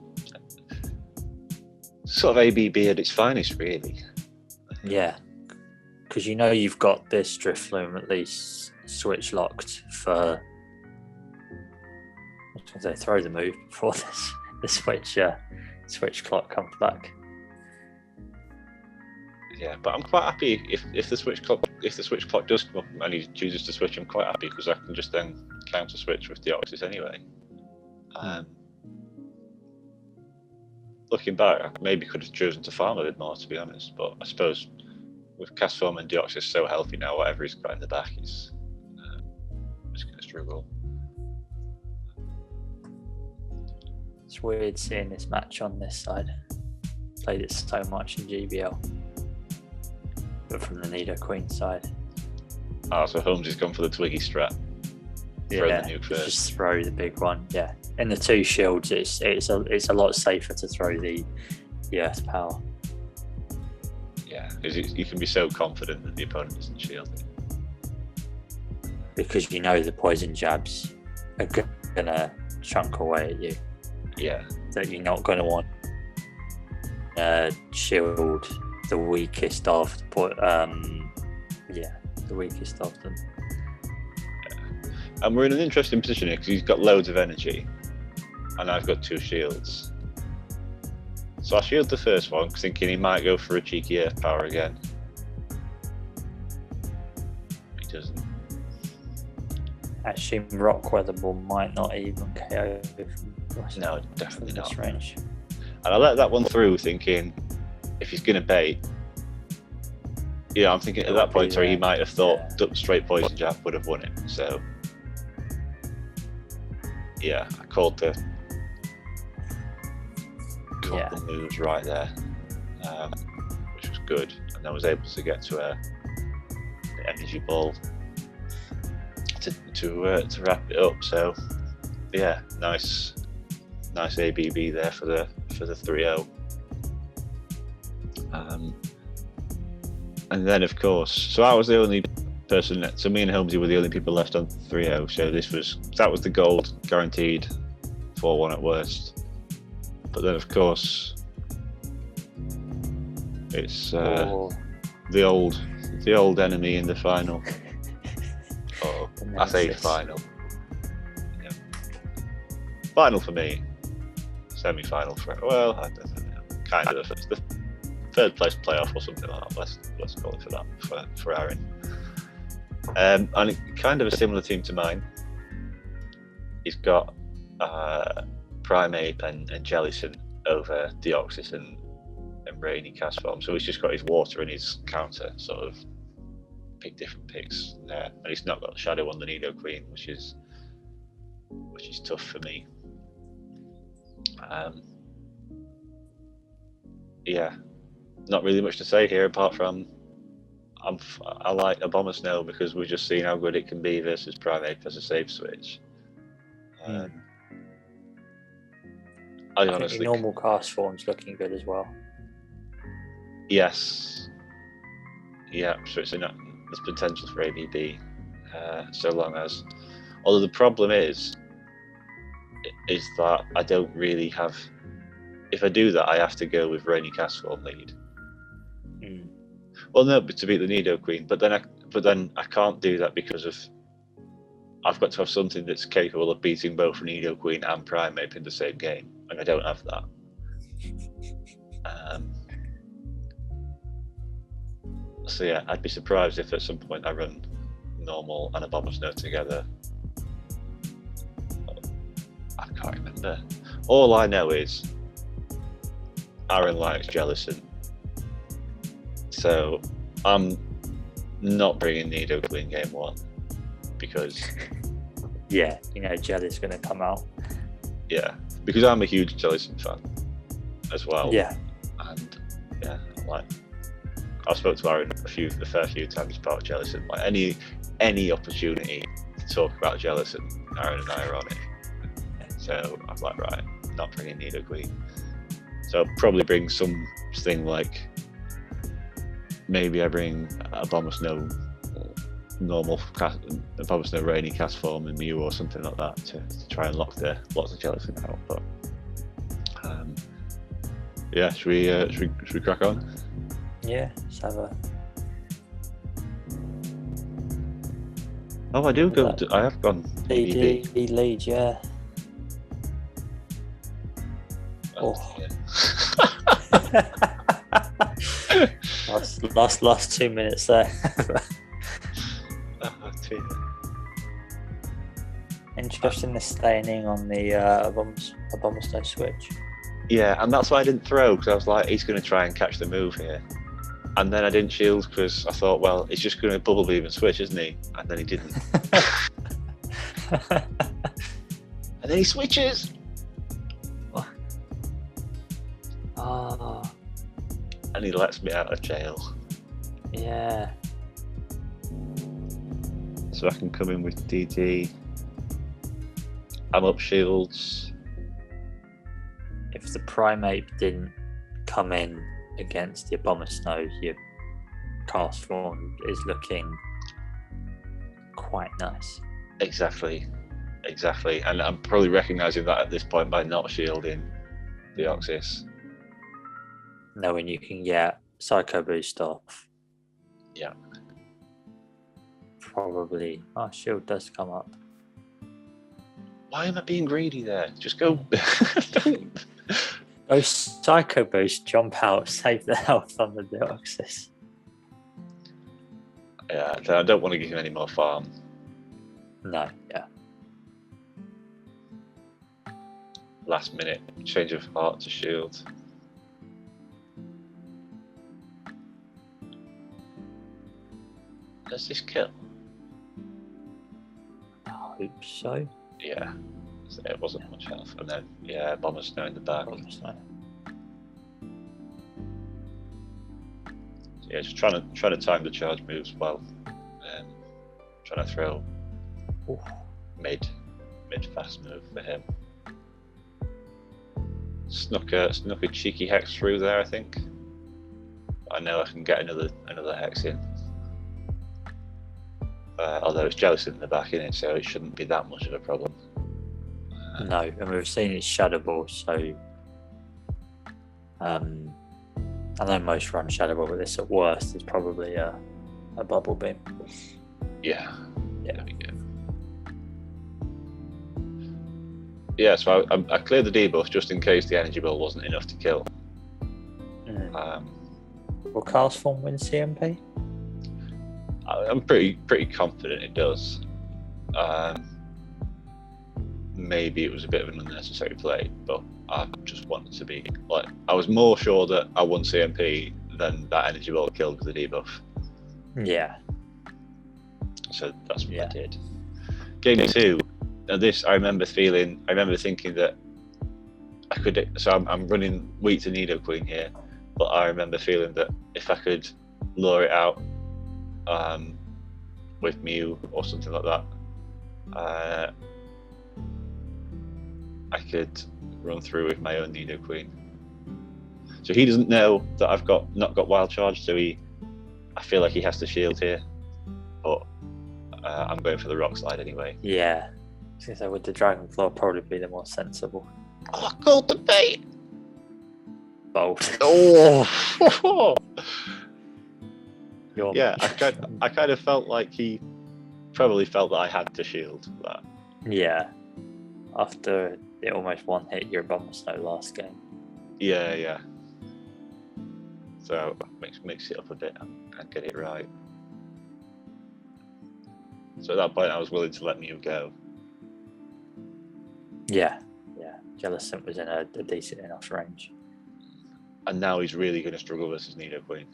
sort of ABB at its finest, really. Yeah. Because you know you've got this Drifloon at least switch locked for... I was going to say throw the move before the switch Switch clock comes back. Yeah, but I'm quite happy if the switch clock does come up and he chooses to switch. I'm quite happy because I can just then counter switch with Deoxys anyway. Looking back, I maybe could have chosen to farm a bit more, to be honest. But I suppose with Cast Form and Deoxys so healthy now, whatever he's got in the back is just going to struggle. It's weird seeing this match on this side. Played it so much in GBL. But from the Nido Queen side. So Holmes has gone for the Twiggy strat. Throw the nuke first. Just throw the big one. Yeah, in the 2 shields, it's a lot safer to throw the Earth Power. Yeah, because you can be so confident that the opponent isn't shielding. Because you know the poison jabs are gonna chunk away at you. Yeah. That you're not gonna want shield the weakest of the weakest of them. And we're in an interesting position here because he's got loads of energy and I've got 2 shields. So I shield the first one thinking he might go for a cheeky Earth Power again. He doesn't. Actually, Rock Weather Ball might not even KO No, definitely from this not. range. And I let that one through thinking if he's going to bait, I'm thinking at that point, he might have thought straight poison jab would have won it. So, yeah, I called the moves right there, which was good. And I was able to get to the energy ball to wrap it up. So, yeah, nice ABB there for the 3-0. And then, of course, so I was the only person. So me and Holmesy were the only people left on 3-0. So that was the gold guaranteed 4-1 at worst. But then, of course, it's the old enemy in the final. I say final. Yeah. Final for me. Semi-final for I don't know. Kind of. It's the 3rd place playoff or something like that. Let's call it for that for Aaron. And kind of a similar team to mine. He's got Primeape and Jellison over Deoxys and Rainy Cast Form. So he's just got his water and his counter sort of different picks there. And he's not got Shadow on the Nido Queen, which is tough for me. Not really much to say here apart from I like Abomasnow because we've just seen how good it can be versus Primeape as a save switch. I honestly think the normal cast form's looking good as well. Yes. Yeah, so there's potential for ABB, so long as. Although the problem is that I don't really have. If I do that, I have to go with Rainy Cast Form lead. Well, no, but to beat the Nido Queen, but then I can't do that because I've got to have something that's capable of beating both Nido Queen and Primeape in the same game, and I don't have that. So yeah, I'd be surprised if at some point I run normal and Abomasnow together. I can't remember. All I know is Aaron likes Jellison. So I'm not bringing Nido Queen game 1 because Jelly's going to come out. Yeah, because I'm a huge Jellison fan as well. Yeah, and I spoke to Aaron a fair few times about Jellison. Like any opportunity to talk about Jellison, Aaron and I are on it. So I'm like, right, not bringing Nido Queen. So I'll probably bring something like maybe I bring Abomasnow normal Abomasnow Rainy Cast Form and Mew or something like that to try and lock the Jellison out. But should we crack on? Yeah, let's have a. Oh, I do go. I have gone DD lead, yeah. Oh. dear. last 2 minutes there. Oh dear. Interesting, the staining on the Abomasnow switch. Yeah, and that's why I didn't throw, because I was like, he's going to try and catch the move here. And then I didn't shield because I thought, well, he's just going to bubble beam and switch, isn't he? And then he didn't. And then he switches. Oh, And he lets me out of jail. yeah. So I can come in with DD. I'm up shields. If the Primate didn't come in against the Abomasnow, your cast form is looking quite nice. Exactly. And I'm probably recognising that at this point by not shielding the Oxys. Knowing you can get Psycho Boost off. Yeah. Probably. Oh, shield does come up. Why am I being greedy there? Just go. Don't. Oh, Psycho Boost, jump out, save the health on the Deoxys. Yeah, I don't want to give him any more farm. No, yeah. Last minute change of heart to shield. Does this kill? I hope so. Yeah. So it wasn't much health. And then, yeah, Abomasnow in the back. Abomasnow. So yeah, just trying to time the charge moves well. Trying to throw Ooh. mid fast move for him. Snuck a cheeky hex through there, I think. I know I can get another hex in. Although it's Jellicent in the back, innit, so it shouldn't be that much of a problem. No, and we've seen it's Shadow Ball, so I know most run Shadow Ball, but this at worst is probably a Bubble Beam. Yeah. There we go. Yeah, so I cleared the debuff just in case the energy ball wasn't enough to kill. Will Cast Form win CMP? I'm pretty confident it does. Maybe it was a bit of an unnecessary play, but I just wanted to be like, I was more sure that I won CMP than that energy ball killed with the debuff. Yeah. So that's what I did. Game 2. Now this, I remember thinking that I could. So I'm running weak to Nidoqueen here, but I remember feeling that if I could lure it out with Mew or something like that, I could run through with my own Nidoqueen. So he doesn't know that I've not got Wild Charge, so I feel like he has to shield here, but I'm going for the Rock Slide anyway. Yeah. So with the Dragon Claw probably be the more sensible. Oh, I called the bait! Bold. Oh! Yeah, I kind of felt like he probably felt that I had to shield that. Yeah. After it almost one hit your Abomasnow last game. Yeah. So mix it up a bit and get it right. So at that point I was willing to let Mew go. Yeah. Jellicent was in a decent enough range. And now he's really going to struggle versus Nidoqueen.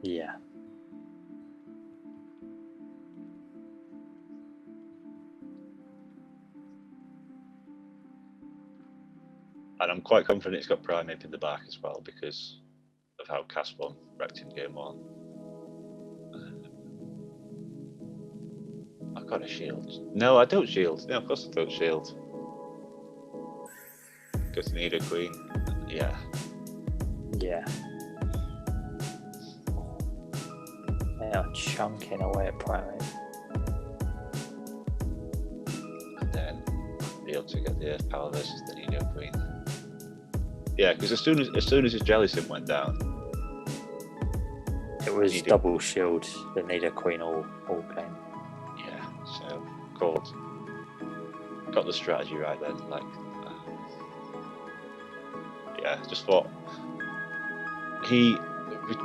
Yeah. And I'm quite confident it's got Primeape in the back as well because of how Cast 1 wrecked in game 1. I've got a shield. No, I don't shield. No, of course I don't shield. Because Nidoqueen. Yeah. Yeah. They are chunking away at Primate. And then be able to get the Earth Power versus the Nidoqueen. Yeah, because as soon as his Jellicent went down, it was double shield the Nidoqueen all game. Yeah, so got the strategy right then. Like, yeah, just thought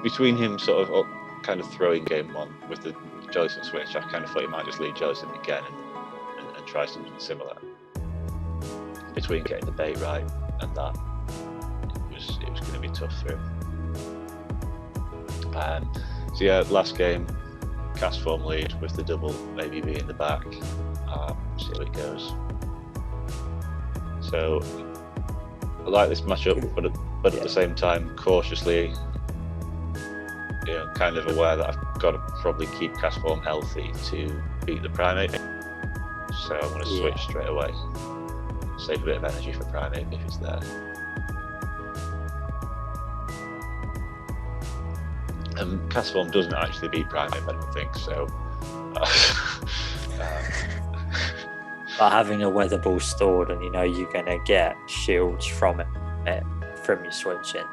between him sort of kind of throwing game one with the Jolison switch, I kind of thought he might just leave Jolison again and try something similar. Between getting the bait right and that, it was going to be tough for him. So yeah, last game, cast form lead with the double, maybe be in the back. See how it goes. So I like this matchup, but at the same time, cautiously, kind of aware that I've got to probably keep cast form healthy to beat the Primate. So I'm going to switch straight away. Save a bit of energy for Primate if it's there. Cast form doesn't actually beat Primate, I don't think so. But having a weather ball stored, and you're going to get shields from it from your switching.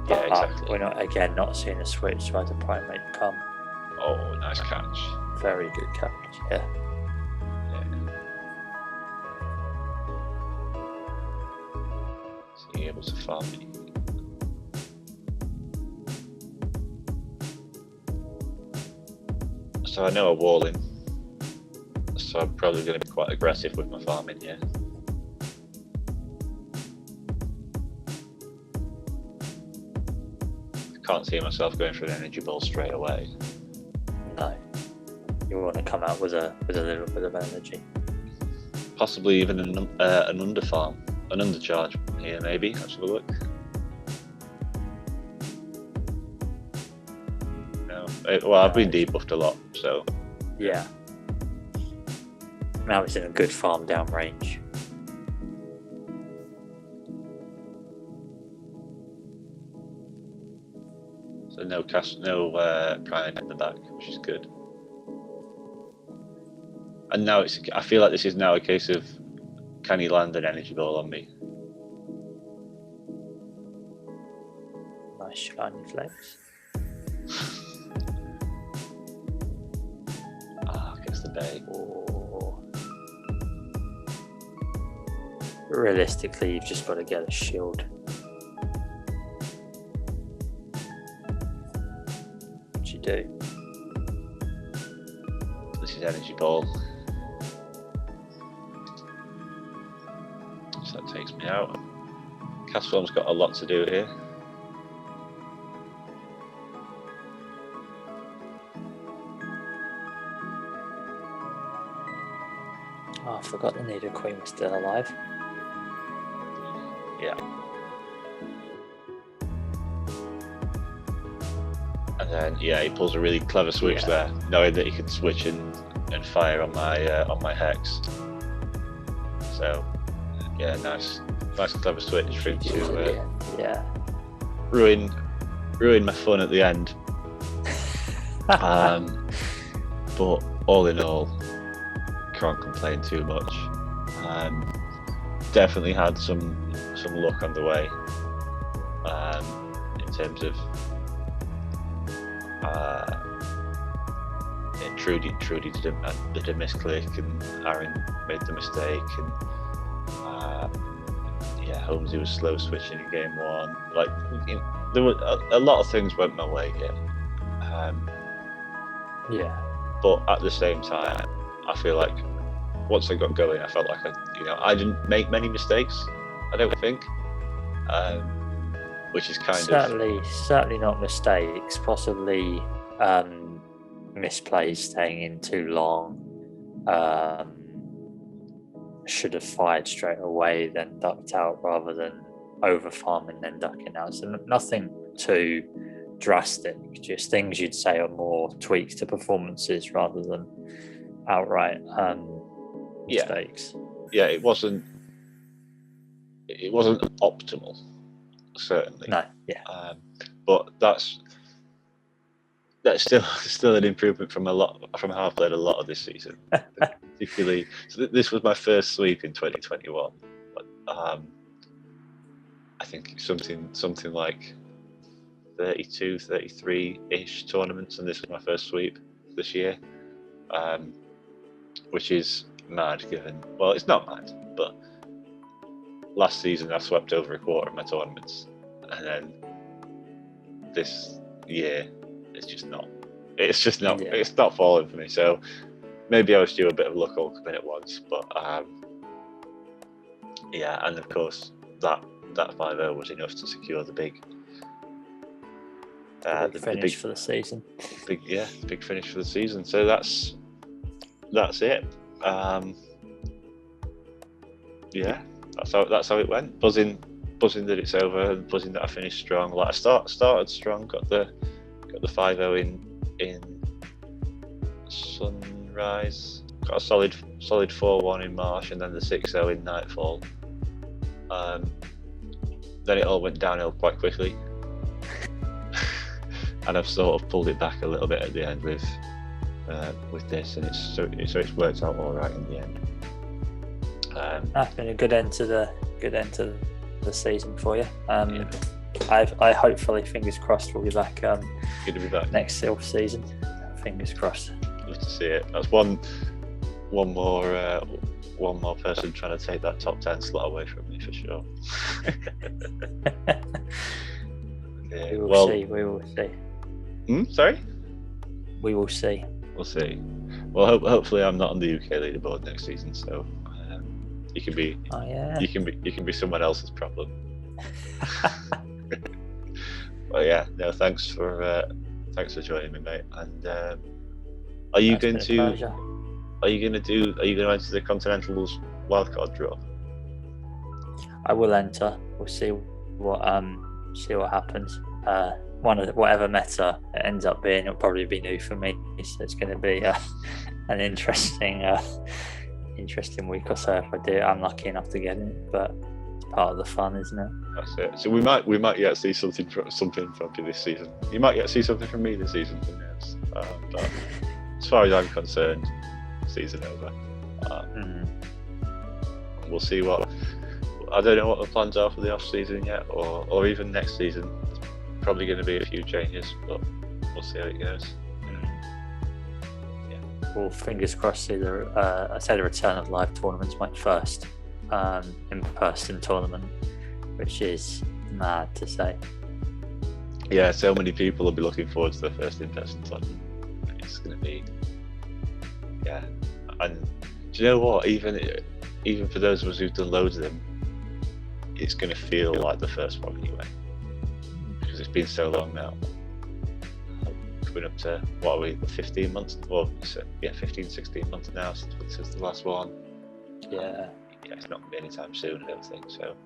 Yeah, exactly. We're not seeing a switch where the Primate come. Oh, nice catch. Very good catch, yeah. So you're able to farm it. So I know a wall in. So I'm probably going to be quite aggressive with my farming here. I can't see myself going for an energy ball straight away. No, you want to come out with a little bit of energy. Possibly even an underfarm, an undercharge here maybe. Let's have a look. No, well I've been debuffed a lot, so yeah. Now it's in a good farm down range. So no Prime in the back, which is good. And now I feel like this is now a case of, can he land an energy ball on me? Nice shiny flex. Gets the bait. Realistically, you've just got to get a shield. What you do? This is energy ball. So that takes me out. Castform's got a lot to do here. Oh, I forgot the Nido Queen was still alive. Yeah. And then he pulls a really clever switch there, knowing that he can switch and fire on my hex. So nice clever switch for him to ruin my fun at the end. But all in all, can't complain too much. Definitely had some luck on the way in terms of Trudy did the misclick, and Aaron made the mistake, and Holmesy was slow switching in game one. Like there were a lot of things went my way here. But at the same time, I feel like once I got going, I felt like I didn't make many mistakes. I don't think, which is certainly not mistakes. Possibly misplays, staying in too long. Should have fired straight away, then ducked out rather than over farming then ducking out. So nothing too drastic. Just things you'd say are more tweaks to performances rather than outright mistakes. Yeah, it wasn't optimal, certainly. No, but that's still an improvement from how I've played a lot of this season. Particularly, so this was my first sweep in 2021. But I think something like 32, 33-ish tournaments, and this was my first sweep this year, which is mad given. Well, it's not mad, but last season I swept over a quarter of my tournaments, and then this year it's just not. Yeah. It's not falling for me. So maybe I was due a bit of luck all coming at once, but yeah, and of course that 5-0 was enough to secure the big finish for the season. Big finish for the season. So that's it. Yeah, that's how it went. Buzzing that it's over, and buzzing that I finished strong. Like I started strong, got the 5-0 in Sunrise, got a solid 4-1 in March, and then the 6-0 in Nightfall. Then it all went downhill quite quickly, and I've sort of pulled it back a little bit at the end with this, and it's worked out all right in the end. That's been a good end to the season for you. I hopefully, fingers crossed, we'll be back. Good to be back next Silph season. Fingers crossed. Love to see it. That's one more person trying to take that top 10 slot away from me for sure. Yeah, we will see. Sorry? We will see. We'll see. Well, hopefully I'm not on the UK leaderboard next season, so you can be. Oh yeah. You can be someone else's problem. Well, yeah. No, thanks for joining me, mate. And are you going to enter the Continental's wildcard draw? I will enter. We'll see what happens. Whatever meta it ends up being, it'll probably be new for me. So it's going to be an interesting week or so if I do. I'm lucky enough to get it, but it's part of the fun, isn't it? That's it. So we might yet see something from you this season. You might yet see something from me this season. Who knows? But as far as I'm concerned, season over. We'll see what. I don't know what the plans are for the off season yet, or even next season. Probably going to be a few changes, but we'll see how it goes. Yeah. Well, fingers crossed. I said a return of live tournaments, my first in-person tournament, which is mad to say. Yeah, so many people will be looking forward to their first in-person tournament. It's going to be, yeah. And do you know what? Even for those of us who've done loads of them, it's going to feel like the first one anyway. Because it's been so long now. Coming up to, what are we, 15 months? Well, 15, 16 months now since the last one. Yeah. Yeah, it's not going to be anytime soon, I don't think. So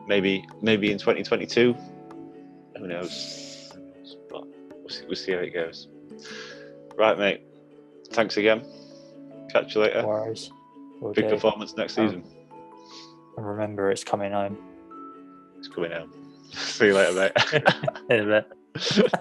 maybe in 2022. Who knows? But we'll see how it goes. Right, mate. Thanks again. Catch you later. No worries. Big performance next season. And remember, it's coming home. It's coming home. See you later, mate. In a bit.